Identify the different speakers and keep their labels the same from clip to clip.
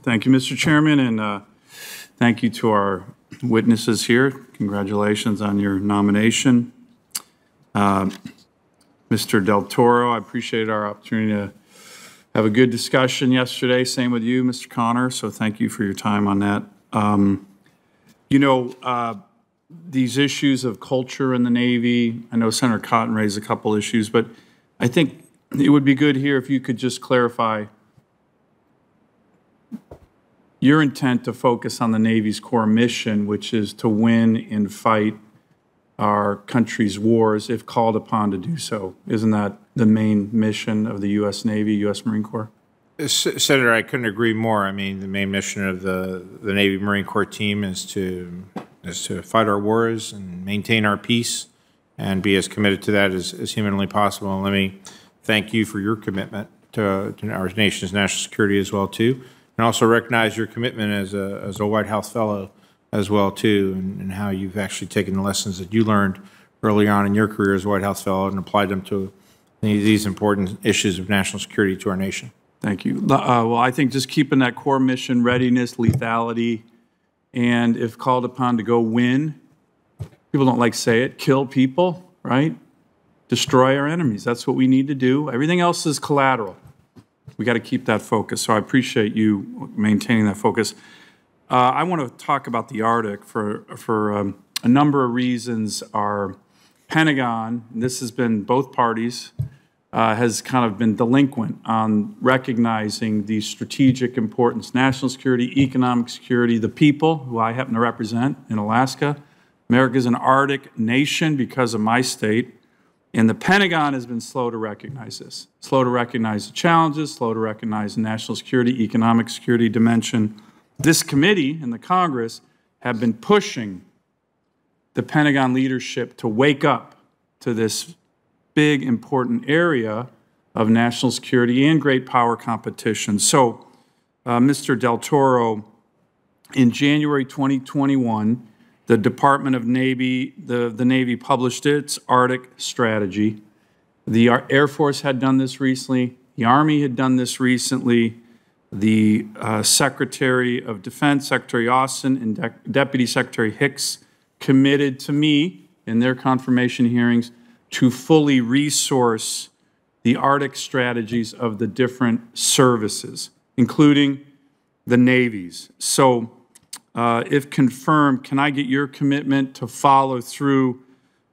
Speaker 1: Thank you, Mr. Chairman, and thank you to our witnesses here. Congratulations on your nomination. Mr. Del Toro, I appreciate our opportunity to have a good discussion yesterday. Same with you, Mr. Connor, so thank you for your time on that. These issues of culture in the Navy, I know Senator Cotton raised a couple issues, but I think it would be good here if you could just clarify your intent to focus on the Navy's core mission, which is to win and fight our country's wars if called upon to do so. Isn't that the main mission of the U.S. Navy, U.S. Marine Corps?
Speaker 2: Senator, I couldn't agree more. I mean, the main mission of the Navy Marine Corps team is to fight our wars and maintain our peace and be as committed to that as humanly possible. And let me thank you for your commitment to our nation's national security as well, too. And also recognize your commitment as a White House fellow as well, too, and how you've actually taken the lessons that you learned early on in your career as a White House fellow and applied them to these important issues of national security to our nation.
Speaker 1: Thank you. Well, I think just keeping that core mission, readiness, lethality, and if called upon to go win, people don't like to say it, kill people, right? Destroy our enemies. That's what we need to do. Everything else is collateral. We got to keep that focus. So I appreciate you maintaining that focus. I want to talk about the Arctic for a number of reasons. Our Pentagon, and this has been both parties, has kind of been delinquent on recognizing the strategic importance, national security, economic security, the people who I happen to represent in Alaska. America is an Arctic nation because of my state. And the Pentagon has been slow to recognize this, slow to recognize the challenges, slow to recognize the national security, economic security dimension. This committee and the Congress have been pushing the Pentagon leadership to wake up to this big, important area of national security and great power competition. So, Mr. Del Toro, in January 2021, the Department of Navy, the Navy published its Arctic strategy. The Air Force had done this recently. The Army had done this recently. The Secretary of Defense, Secretary Austin, and Deputy Secretary Hicks committed to me in their confirmation hearings to fully resource the Arctic strategies of the different services, including the navies. So, if confirmed, can I get your commitment to follow through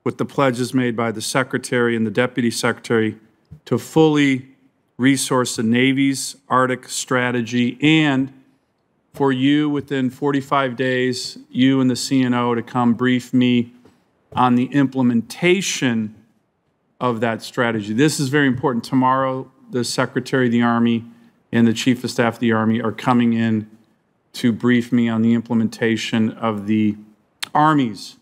Speaker 1: with the pledges made by the Secretary and the Deputy Secretary to fully resource the Navy's Arctic strategy, and for you within 45 days, you and the CNO to come brief me on the implementation of that strategy? This is very important. Tomorrow, the Secretary of the Army and the Chief of Staff of the Army are coming in to brief me on the implementation of the Army's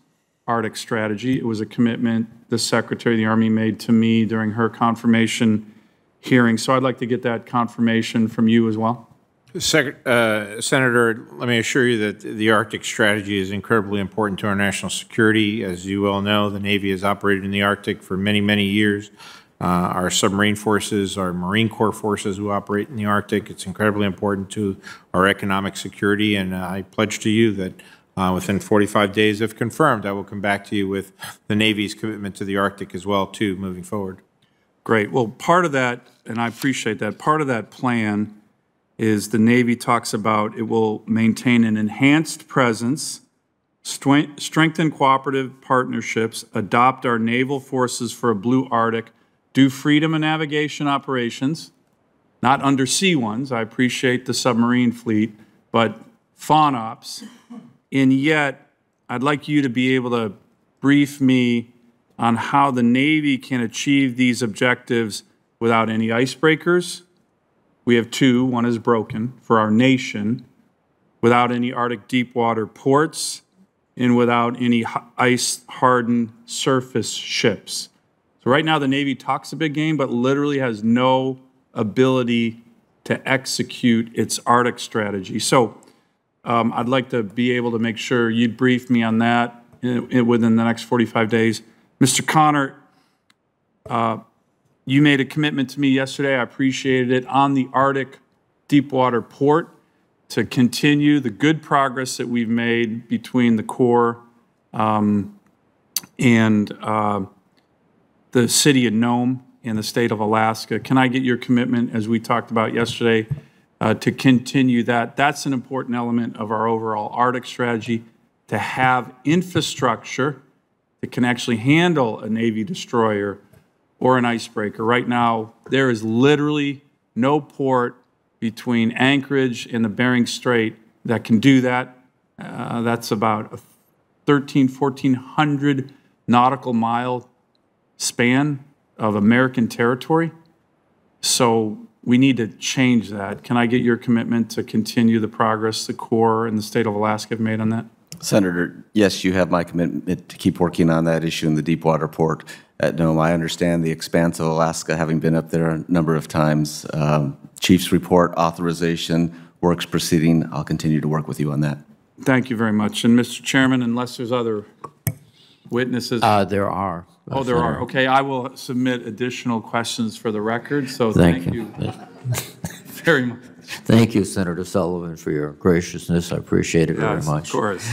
Speaker 1: Arctic strategy. It was a commitment the Secretary of the Army made to me during her confirmation hearing. So I'd like to get that confirmation from you as well.
Speaker 2: Senator, let me assure you that the Arctic strategy is incredibly important to our national security. As you well know, the Navy has operated in the Arctic for many, many years. Our submarine forces, our Marine Corps forces who operate in the Arctic, it's incredibly important to our economic security, and I pledge to you that within 45 days, if confirmed, I will come back to you with the Navy's commitment to the Arctic as well, too, moving forward.
Speaker 1: Great. Well, part of that, and I appreciate that, part of that plan is the Navy talks about it will maintain an enhanced presence, strengthen cooperative partnerships, adopt our naval forces for a blue Arctic, do freedom of navigation operations, not undersea ones. I appreciate the submarine fleet, but FONOPs. And yet, I'd like you to be able to brief me on how the Navy can achieve these objectives without any icebreakers. We have two, one is broken for our nation, without any Arctic deep water ports, and without any ice-hardened surface ships. So right now the Navy talks a big game, but literally has no ability to execute its Arctic strategy. So I'd like to be able to make sure you'd brief me on that within the next 45 days. Mr. Connor, you made a commitment to me yesterday. I appreciated it on the Arctic Deepwater Port. to continue the good progress that we've made between the Corps and the city of Nome and the state of Alaska. Can I get your commitment, as we talked about yesterday, to continue that? That's an important element of our overall Arctic strategy, to have infrastructure that can actually handle a Navy destroyer or an icebreaker. Right now, there is literally no port between Anchorage and the Bering Strait that can do that. That's about a 1,400 nautical mile span of American territory. So we need to change that. Can I get your commitment to continue the progress the Corps and the state of Alaska have made on that?
Speaker 3: Senator, yes, you have my commitment to keep working on that issue in the Deepwater Port at Nome. I understand the expanse of Alaska, having been up there a number of times. Chief's report, authorization, works proceeding. I'll continue to work with you on that.
Speaker 1: Thank you very much. And Mr. Chairman, unless there's other witnesses.
Speaker 4: There are.
Speaker 1: Oh, there are. Okay, I will submit additional questions for the record, so
Speaker 4: Thank
Speaker 1: thank
Speaker 4: you.
Speaker 1: you very much.
Speaker 4: Thank you, Senator Sullivan, for your graciousness. I appreciate it very
Speaker 1: Yes,
Speaker 4: much.
Speaker 1: of course.